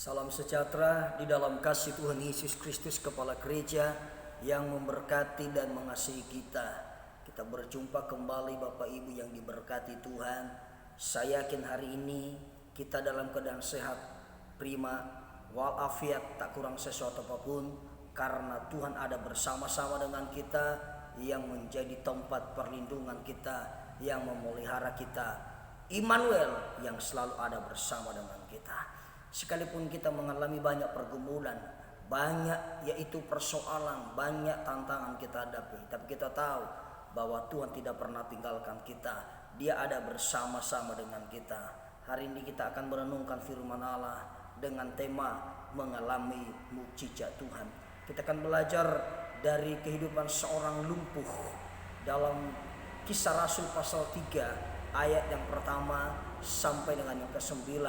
Salam sejahtera di dalam kasih Tuhan Yesus Kristus Kepala Gereja yang memberkati dan mengasihi kita. Kita berjumpa kembali Bapak Ibu yang diberkati Tuhan. Saya yakin hari ini kita dalam keadaan sehat, prima, walafiat, tak kurang sesuatu apapun, karena Tuhan ada bersama-sama dengan kita, yang menjadi tempat perlindungan kita, yang memelihara kita. Immanuel yang selalu ada bersama dengan kita. Sekalipun kita mengalami banyak pergumulan, banyak yaitu persoalan, banyak tantangan kita hadapi, tapi kita tahu bahwa Tuhan tidak pernah tinggalkan kita. Dia ada bersama-sama dengan kita. Hari ini kita akan merenungkan firman Allah dengan tema mengalami mukjizat Tuhan. Kita akan belajar dari kehidupan seorang lumpuh dalam Kisah Rasul pasal 3 ayat yang pertama sampai dengan yang ke-9.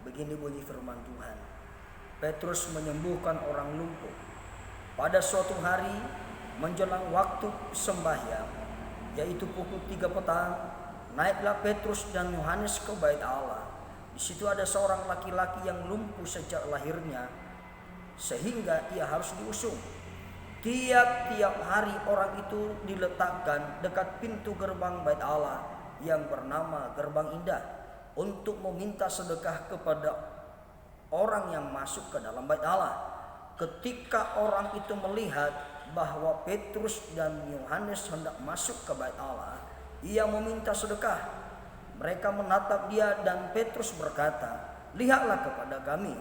Begini bunyi firman Tuhan. Petrus menyembuhkan orang lumpuh. Pada suatu hari menjelang waktu sembahyang, yaitu pukul 3 petang, naiklah Petrus dan Yohanes ke bait Allah. Di situ ada seorang laki-laki yang lumpuh sejak lahirnya, sehingga ia harus diusung. Tiap-tiap hari orang itu diletakkan dekat pintu gerbang bait Allah yang bernama Gerbang Indah, untuk meminta sedekah kepada orang yang masuk ke dalam bait Allah. Ketika orang itu melihat bahwa Petrus dan Yohanes hendak masuk ke bait Allah, ia meminta sedekah. Mereka menatap dia dan Petrus berkata, "Lihatlah kepada kami."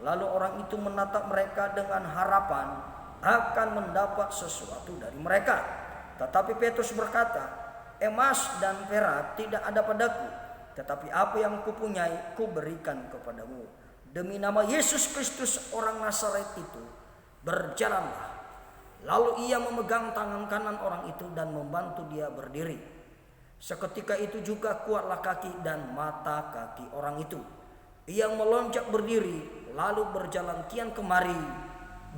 Lalu orang itu menatap mereka dengan harapan akan mendapat sesuatu dari mereka. Tetapi Petrus berkata, "Emas dan perak tidak ada padaku, tetapi apa yang kupunyai kuberikan kepadamu. Demi nama Yesus Kristus orang Nazaret itu, berjalanlah." Lalu ia memegang tangan kanan orang itu dan membantu dia berdiri. Seketika itu juga kuatlah kaki dan mata kaki orang itu. Ia melonjak berdiri, lalu berjalan kian kemari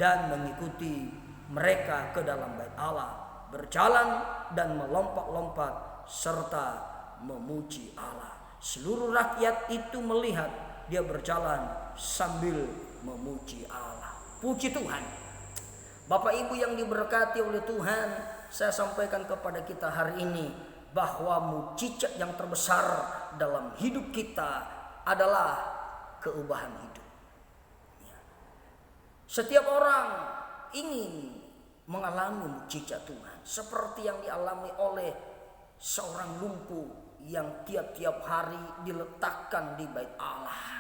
dan mengikuti mereka ke dalam bait Allah, berjalan dan melompat-lompat serta memuji Allah. Seluruh rakyat itu melihat dia berjalan sambil memuji Allah. Puji Tuhan. Bapak Ibu yang diberkati oleh Tuhan, saya sampaikan kepada kita hari ini bahwa mukjizat yang terbesar dalam hidup kita adalah keubahan hidup. Setiap orang ingin mengalami mukjizat Tuhan, seperti yang dialami oleh seorang lumpuh yang tiap-tiap hari diletakkan di bait Allah.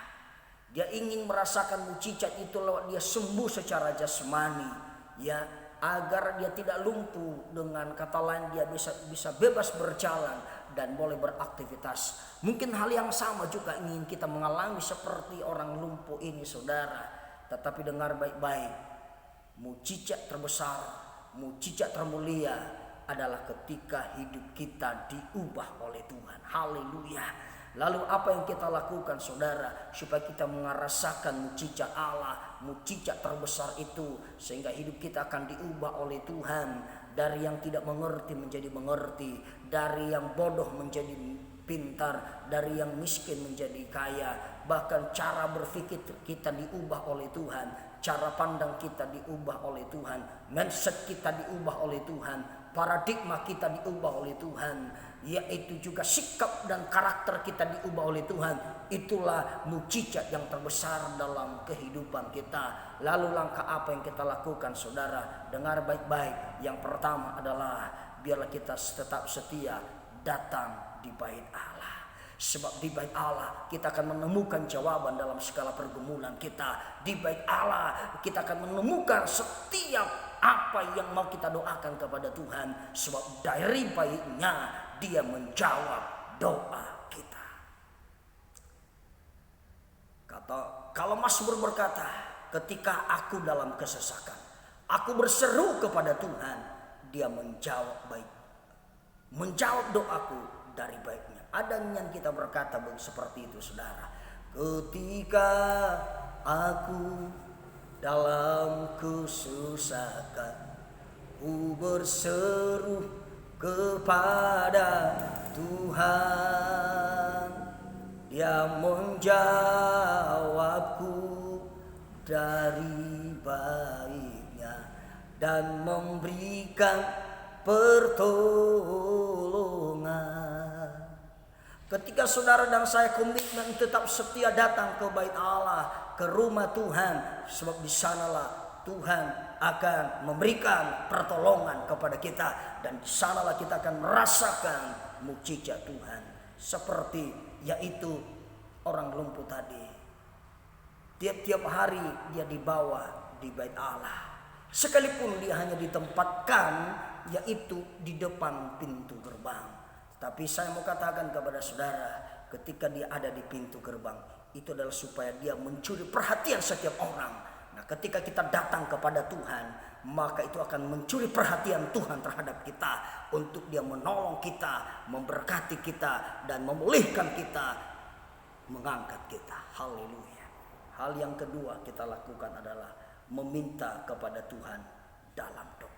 Dia ingin merasakan mukjizat itu lewat dia sembuh secara jasmani, ya, agar dia tidak lumpuh. Dengan kata lain, dia bisa bebas berjalan dan boleh beraktivitas. Mungkin hal yang sama juga ingin kita mengalami seperti orang lumpuh ini, saudara. Tetapi dengar baik-baik, mukjizat terbesar, mukjizat termulia adalah ketika hidup kita diubah oleh Tuhan. Haleluya. Lalu apa yang kita lakukan, saudara, supaya kita merasakan mukjizat Allah, mukjizat terbesar itu, sehingga hidup kita akan diubah oleh Tuhan, dari yang tidak mengerti menjadi mengerti, dari yang bodoh menjadi pintar, dari yang miskin menjadi kaya. Bahkan cara berpikir kita diubah oleh Tuhan, cara pandang kita diubah oleh Tuhan, mindset kita diubah oleh Tuhan, paradigma kita diubah oleh Tuhan, yaitu juga sikap dan karakter kita diubah oleh Tuhan. Itulah mukjizat yang terbesar dalam kehidupan kita. Lalu langkah apa yang kita lakukan, saudara? Dengar baik-baik. Yang pertama adalah biarlah kita tetap setia datang di bait Allah. Sebab di bait Allah kita akan menemukan jawaban dalam segala pergumulan kita. Di bait Allah kita akan menemukan setiap apa yang mau kita doakan kepada Tuhan. Sebab dari baitnya dia menjawab doa kita. Kalau Mazmur berkata, ketika aku dalam kesesakan, aku berseru kepada Tuhan, dia menjawab doaku dari baitnya. Ada yang kita berkata seperti itu, saudara. Ketika aku dalam kesusahan, ku berseru kepada Tuhan, Dia menjawabku dari baiknya dan memberikan pertolongan. Ketika saudara dan saya komitmen tetap setia datang ke bait Allah, ke rumah Tuhan, sebab di sanalah Tuhan akan memberikan pertolongan kepada kita, dan di sanalah kita akan merasakan mukjizat Tuhan. Seperti yaitu orang lumpuh tadi, tiap-tiap hari dia dibawa di bait Allah, sekalipun dia hanya ditempatkan yaitu di depan pintu gerbang. Tapi saya mau katakan kepada saudara, ketika dia ada di pintu gerbang, itu adalah supaya dia mencuri perhatian setiap orang. Nah, ketika kita datang kepada Tuhan, maka itu akan mencuri perhatian Tuhan terhadap kita, untuk dia menolong kita, memberkati kita, dan memulihkan kita, mengangkat kita. Haleluya. Hal yang kedua kita lakukan adalah meminta kepada Tuhan dalam doa.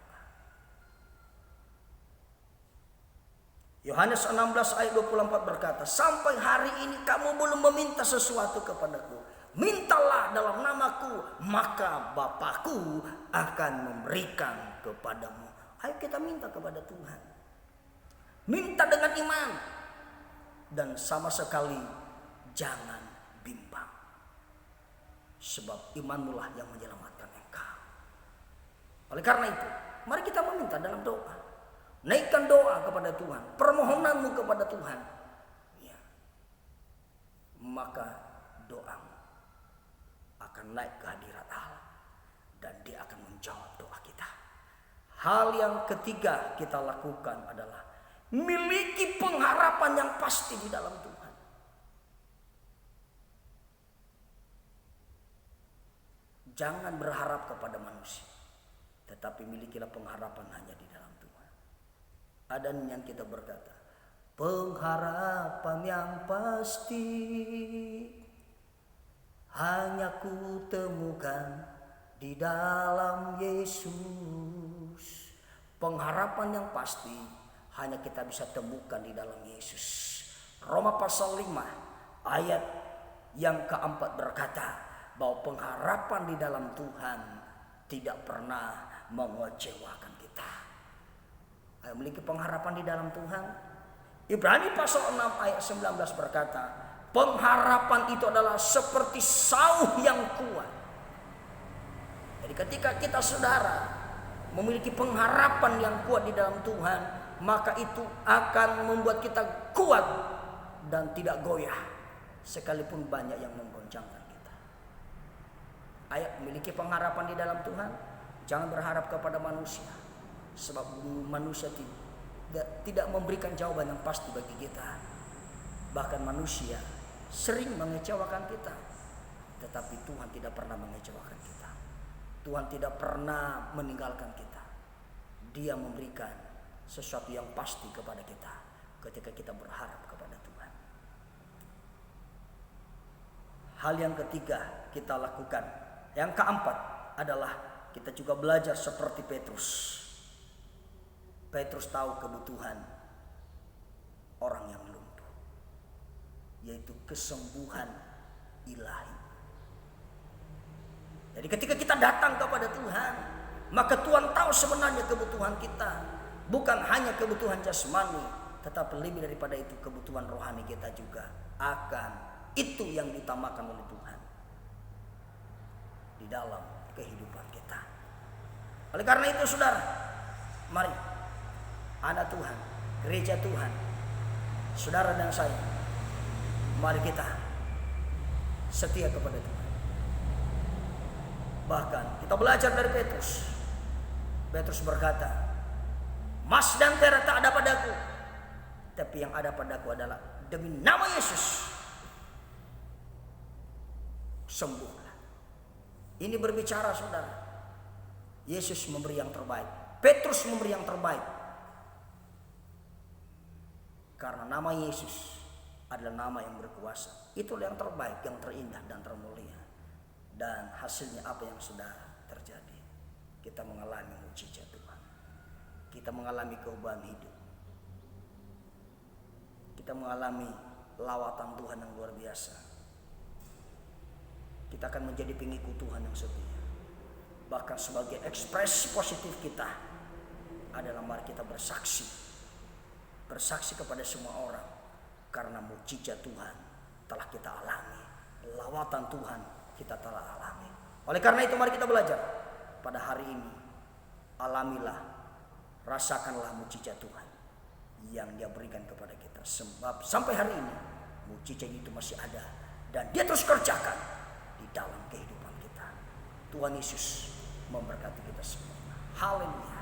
Yohanes 16 ayat 24 berkata, sampai hari ini kamu belum meminta sesuatu kepadaku. Mintalah dalam namaku, maka Bapakku akan memberikan kepadamu. Ayo kita minta kepada Tuhan. Minta dengan iman. Dan sama sekali jangan bimbang. Sebab imanmulah yang menyelamatkan engkau. Oleh karena itu, mari kita meminta dalam doa. Naikkan doa kepada Tuhan, permohonanmu kepada Tuhan, ya. Maka doamu akan naik ke hadirat Allah, dan dia akan menjawab doa kita. Hal yang ketiga kita lakukan adalah miliki pengharapan yang pasti di dalam Tuhan. Jangan berharap kepada manusia, tetapi milikilah pengharapan hanya di dalam Tuhan. Ada yang kita berkata, pengharapan yang pasti hanya ku temukan di dalam Yesus. Pengharapan yang pasti hanya kita bisa temukan di dalam Yesus. Roma pasal 5 ayat yang keempat berkata bahwa pengharapan di dalam Tuhan tidak pernah mengecewakan kita. Ayo memiliki pengharapan di dalam Tuhan. Ibrani pasal 6 ayat 19 berkata, pengharapan itu adalah seperti sauh yang kuat. Jadi ketika kita saudara memiliki pengharapan yang kuat di dalam Tuhan, maka itu akan membuat kita kuat dan tidak goyah, sekalipun banyak yang menggoncangkan kita. Ayo memiliki pengharapan di dalam Tuhan. Jangan berharap kepada manusia, sebab manusia tidak memberikan jawaban yang pasti bagi kita. Bahkan manusia sering mengecewakan kita, tetapi Tuhan tidak pernah mengecewakan kita. Tuhan tidak pernah meninggalkan kita. Dia memberikan sesuatu yang pasti kepada kita ketika kita berharap kepada Tuhan. Hal yang ketiga kita lakukan, yang keempat adalah kita juga belajar seperti Petrus. Petrus tahu kebutuhan orang yang lumpuh, yaitu kesembuhan ilahi. Jadi ketika kita datang kepada Tuhan, maka Tuhan tahu sebenarnya kebutuhan kita. Bukan hanya kebutuhan jasmani, tetapi lebih daripada itu kebutuhan rohani kita juga akan itu yang ditambahkan oleh Tuhan di dalam kehidupan kita. Oleh karena itu saudara, mari anak Tuhan, gereja Tuhan, saudara dan saya, mari kita setia kepada Tuhan. Bahkan kita belajar dari Petrus. Petrus berkata, emas dan perak tak ada padaku, tapi yang ada padaku adalah demi nama Yesus sembuhlah. Ini berbicara saudara, Yesus memberi yang terbaik, Petrus memberi yang terbaik. Karena nama Yesus adalah nama yang berkuasa. Itulah yang terbaik, yang terindah dan termulia. Dan hasilnya apa yang sudah terjadi? Kita mengalami mukjizat Tuhan. Kita mengalami perubahan hidup. Kita mengalami lawatan Tuhan yang luar biasa. kita akan menjadi pengikut Tuhan yang setia. Bahkan sebagai ekspresi positif kita adalah mari kita bersaksi kepada semua orang, karena mukjizat Tuhan telah kita alami, lawatan Tuhan kita telah alami. Oleh karena itu mari kita belajar pada hari ini, alamilah, rasakanlah mukjizat Tuhan yang Dia berikan kepada kita. Sebab sampai hari ini mukjizat itu masih ada dan Dia terus kerjakan di dalam kehidupan kita. Tuhan Yesus memberkati kita semua. Haleluya.